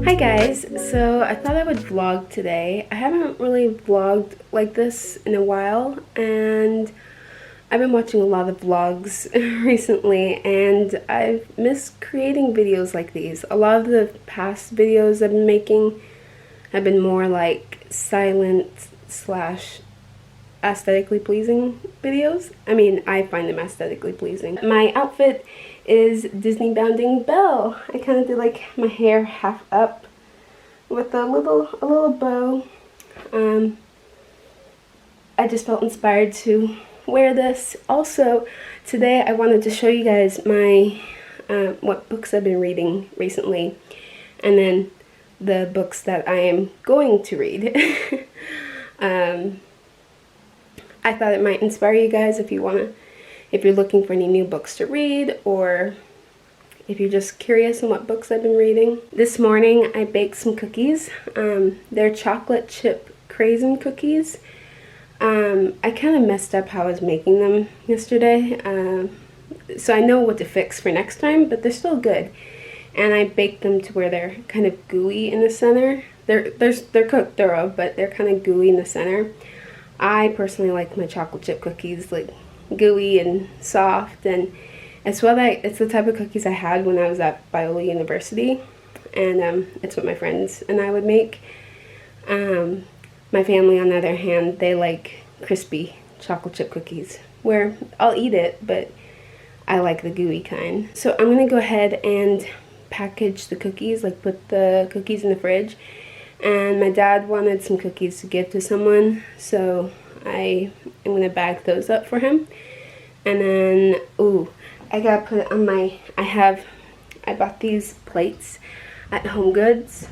Hi guys, so I thought I would vlog today. I haven't really vlogged like this in a while, and I've been watching a lot of vlogs recently, and I've missed creating videos like these. A lot of the past videos I've been making have been more like silent slash aesthetically pleasing videos. I mean, I find them aesthetically pleasing. My outfit is Disney bounding Belle. I kind of did like my hair half up with a little bow. I just felt inspired to wear this. Also, today I wanted to show you guys my what books I've been reading recently, and then the books that I am going to read. I thought it might inspire you guys if you're looking for any new books to read, or if you're just curious on what books I've been reading. This morning I baked some cookies. They're chocolate chip craisin cookies. I kind of messed up how I was making them yesterday, so I know what to fix for next time, but they're still good. And I baked them to where they're kind of gooey in the center. They're cooked thorough, but they're kind of gooey in the center. I personally like my chocolate chip cookies like gooey and soft, and it's the type of cookies I had when I was at Biola University, and it's what my friends and I would make. My family, on the other hand, they like crispy chocolate chip cookies, where I'll eat it, but I like the gooey kind. So I'm gonna go ahead and package the cookies, like put the cookies in the fridge. And my dad wanted some cookies to give to someone, so I am gonna bag those up for him. And then, ooh, I gotta put it on my, I bought these plates at Home Goods.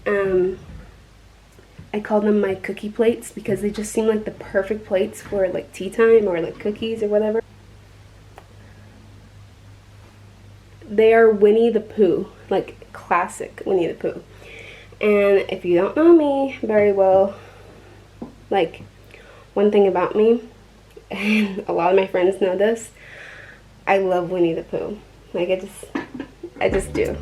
I call them my cookie plates because they just seem like the perfect plates for like tea time or like cookies or whatever. They are Winnie the Pooh, like classic Winnie the Pooh. And if you don't know me very well, like, one thing about me, and a lot of my friends know this, I love Winnie the Pooh. Like, I just do.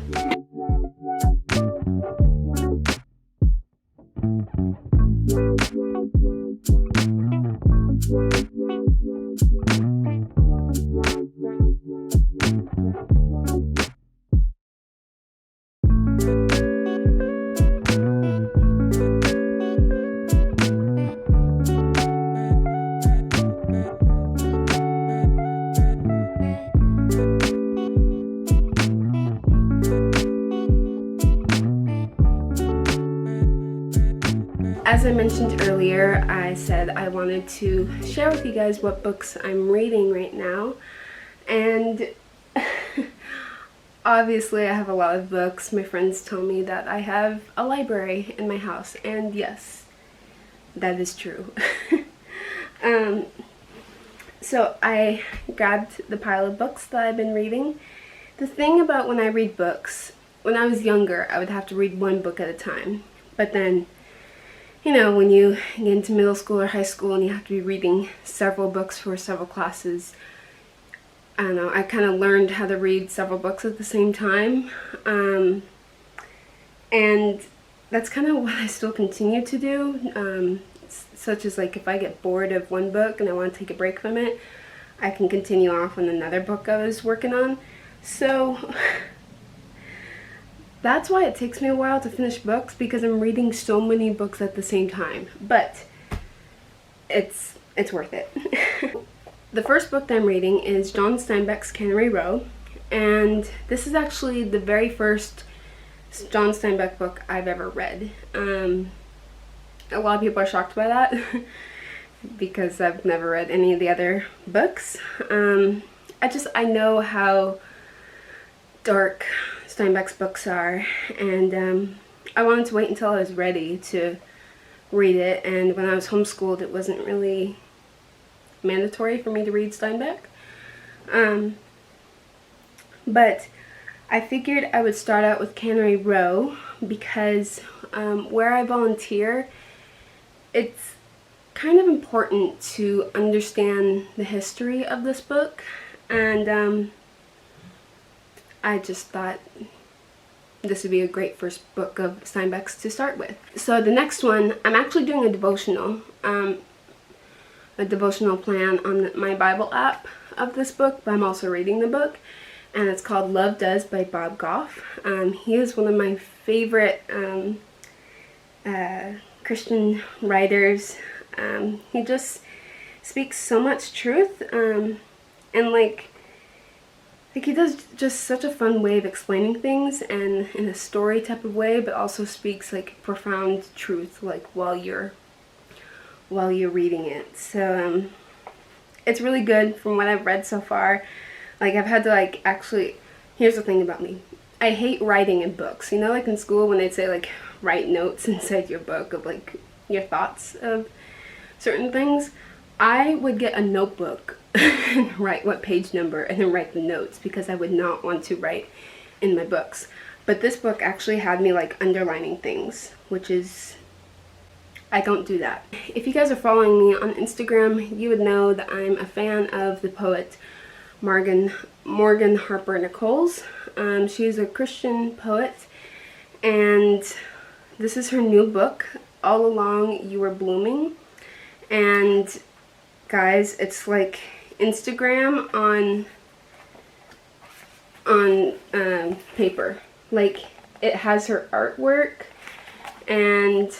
As I mentioned earlier, I said I wanted to share with you guys what books I'm reading right now, and obviously I have a lot of books. My friends tell me that I have a library in my house, and yes, that is true. So I grabbed the pile of books that I've been reading. The thing about when I read books, when I was younger, I would have to read one book at a time, but then, you know, when you get into middle school or high school and you have to be reading several books for several classes, I don't know, I kind of learned how to read several books at the same time. And that's kind of what I still continue to do. Such as, like, if I get bored of one book and I want to take a break from it, I can continue off on another book I was working on. So that's why it takes me a while to finish books, because I'm reading so many books at the same time. But it's worth it. The first book that I'm reading is John Steinbeck's Cannery Row, and this is actually the very first John Steinbeck book I've ever read. A lot of people are shocked by that because I've never read any of the other books. I know how dark Steinbeck's books are, and I wanted to wait until I was ready to read it, and when I was homeschooled it wasn't really mandatory for me to read Steinbeck. But I figured I would start out with Cannery Row because where I volunteer, it's kind of important to understand the history of this book, and I just thought this would be a great first book of Steinbeck's to start with. So the next one, I'm actually doing a devotional plan on my Bible app of this book, but I'm also reading the book, and it's called Love Does by Bob Goff. He is one of my favorite Christian writers. He just speaks so much truth, and like he does just such a fun way of explaining things, and in a story type of way, but also speaks like profound truth like while you're reading it. So it's really good from what I've read so far. Like I've had to like actually, here's the thing about me. I hate writing in books. You know, like in school when they'd say like write notes inside your book of like your thoughts of certain things. I would get a notebook and write what page number and then write the notes because I would not want to write in my books. But this book actually had me like underlining things, which is, I don't do that. If you guys are following me on Instagram, you would know that I'm a fan of the poet Morgan Harper Nichols. She's a Christian poet, and this is her new book, All Along You Were Blooming. And guys, it's like Instagram on paper. Like it has her artwork, and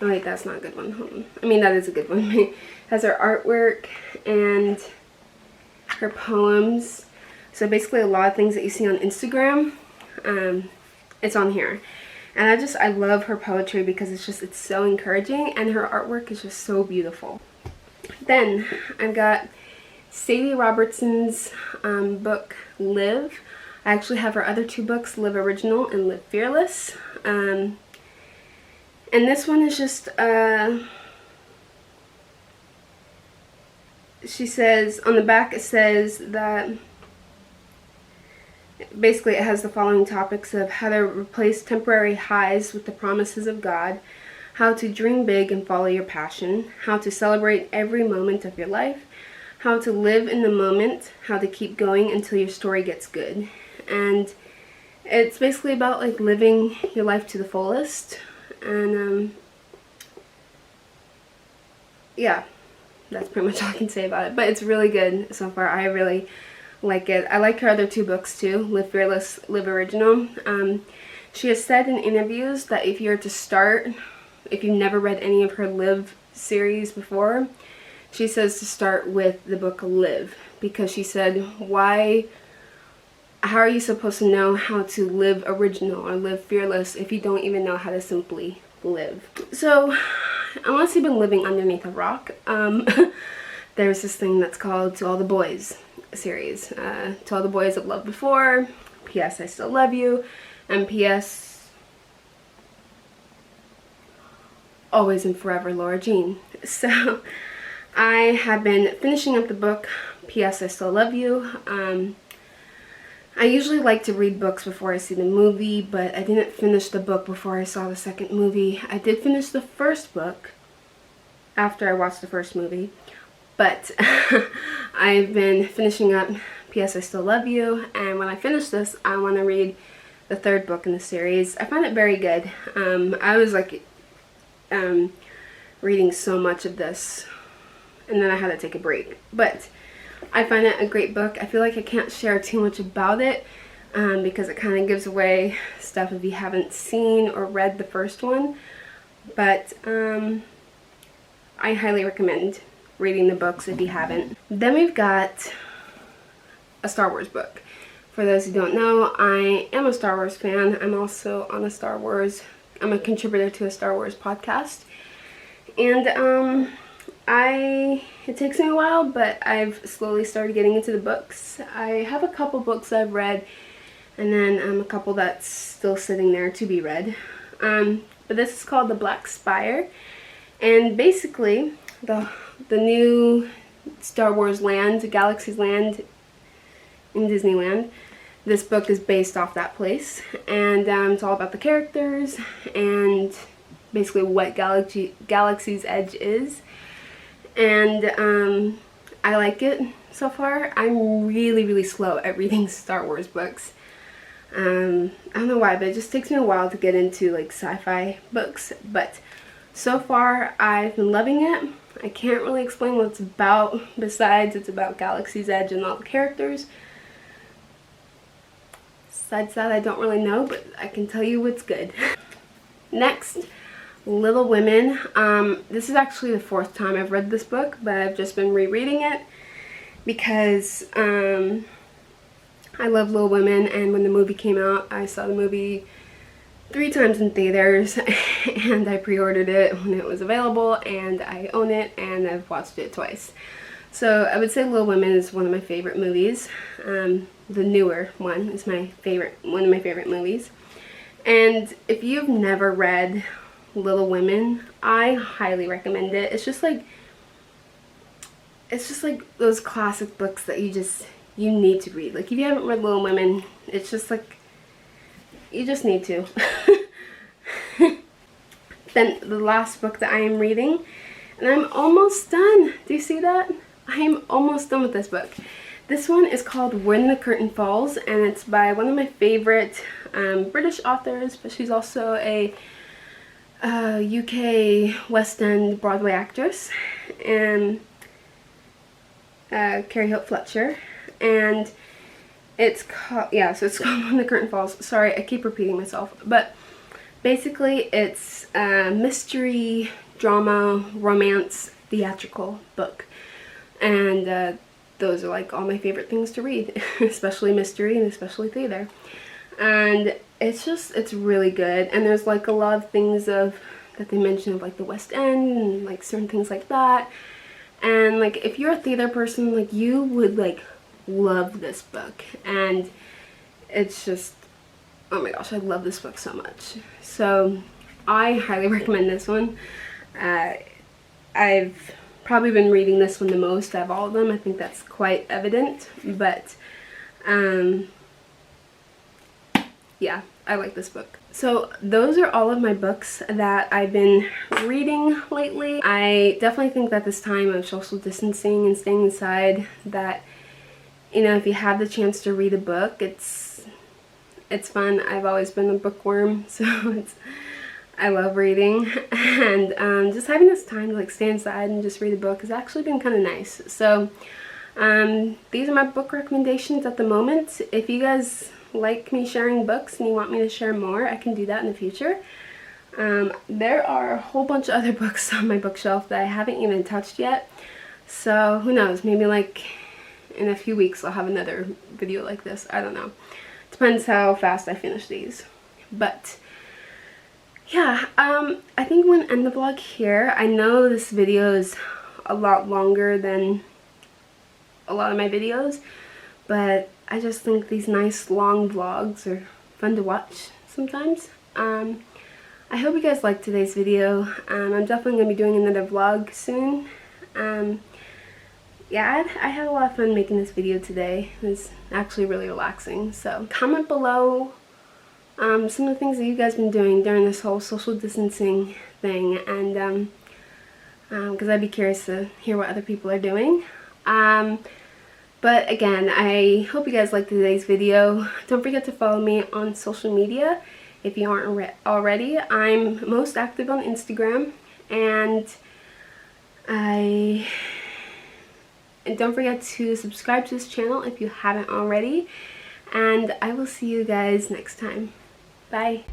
oh wait, that's not a good one. Hold on. I mean, that is a good one. It has her artwork and her poems. So basically a lot of things that you see on Instagram, it's on here. And I love her poetry because it's so encouraging, and her artwork is just so beautiful. Then I've got Sadie Robertson's book, Live. I actually have her other two books, Live Original and Live Fearless. And this one is just, she says, on the back it says that basically it has the following topics of how to replace temporary highs with the promises of God, how to dream big and follow your passion, how to celebrate every moment of your life, how to live in the moment, how to keep going until your story gets good. And it's basically about like living your life to the fullest. And yeah, that's pretty much all I can say about it. But it's really good so far. I really like it. I like her other two books too, Live Fearless, Live Original. She has said in interviews that if you're to start, if you've never read any of her Live series before, she says to start with the book Live, because she said, how are you supposed to know how to live original or live fearless if you don't even know how to simply live? So unless you've been living underneath a rock, there's this thing that's called To All the Boys series. To All the Boys I've Loved Before, P.S. I Still Love You, and P.S. Always and Forever, Laura Jean. So I have been finishing up the book, P.S. I Still Love You. I usually like to read books before I see the movie, but I didn't finish the book before I saw the second movie. I did finish the first book after I watched the first movie, but I've been finishing up P.S. I Still Love You, and when I finish this, I want to read the third book in the series. I find it very good. I was like reading so much of this, and then I had to take a break, but I find it a great book. I feel like I can't share too much about it because it kind of gives away stuff if you haven't seen or read the first one, but I highly recommend reading the books if you haven't. Then we've got a Star Wars book. For those who don't know, I am a Star Wars fan. I'm also on I'm a contributor to a Star Wars podcast, and it takes me a while, but I've slowly started getting into the books. I have a couple books I've read, and then a couple that's still sitting there to be read. But this is called The Black Spire, and basically the new Star Wars land, Galaxy's Land in Disneyland. This book is based off that place, and it's all about the characters and basically what Galaxy's Edge is. And I like it so far. I'm really, really slow at reading Star Wars books. I don't know why, but it just takes me a while to get into like sci-fi books, but so far I've been loving it. I can't really explain what it's about besides it's about Galaxy's Edge and all the characters. Besides that, I don't really know, but I can tell you it's good. Next, Little Women. This is actually the 4th time I've read this book, but I've just been rereading it because I love Little Women, and when the movie came out, I saw the movie 3 times in theaters, and I pre-ordered it when it was available, and I own it, and I've watched it twice. So I would say Little Women is one of my favorite movies. The newer one is one of my favorite movies. And if you've never read Little Women, I highly recommend it. It's just like those classic books that you need to read. Like if you haven't read Little Women, it's just like you just need to. Then the last book that I am reading, and I'm almost done. Do you see that? I am almost done with this book. This one is called When the Curtain Falls, and it's by one of my favorite British authors, but she's also a UK West End Broadway actress, and Carrie Hope Fletcher, and it's called, so it's called When the Curtain Falls. Sorry, I keep repeating myself, but basically it's a mystery, drama, romance, theatrical book, and those are like all my favorite things to read, especially mystery and especially theater. And it's really good, and there's like a lot of things that they mention of like the West End and like certain things like that. And like if you're a theater person, like you would like love this book, and it's just, oh my gosh, I love this book so much. So I highly recommend this one. I've probably been reading this one the most out of all of them. I think that's quite evident, but yeah, I like this book. So those are all of my books that I've been reading lately. I definitely think that this time of social distancing and staying inside, that, you know, if you have the chance to read a book, it's fun. I've always been a bookworm, so I love reading, and just having this time to like stay inside and just read a book has actually been kind of nice. So these are my book recommendations at the moment. If you guys like me sharing books and you want me to share more, I can do that in the future. There are a whole bunch of other books on my bookshelf that I haven't even touched yet, so who knows, maybe like in a few weeks I'll have another video like this. I don't know, depends how fast I finish these. But yeah, I think I'm gonna end the vlog here. I know this video is a lot longer than a lot of my videos, but I just think these nice long vlogs are fun to watch sometimes. I hope you guys liked today's video. I'm definitely going to be doing another vlog soon. Yeah, I had a lot of fun making this video today. It was actually really relaxing. So comment below some of the things that you guys have been doing during this whole social distancing thing, and because I'd be curious to hear what other people are doing. But again, I hope you guys liked today's video. Don't forget to follow me on social media if you aren't already. I'm most active on Instagram, and don't forget to subscribe to this channel if you haven't already, and I will see you guys next time. Bye.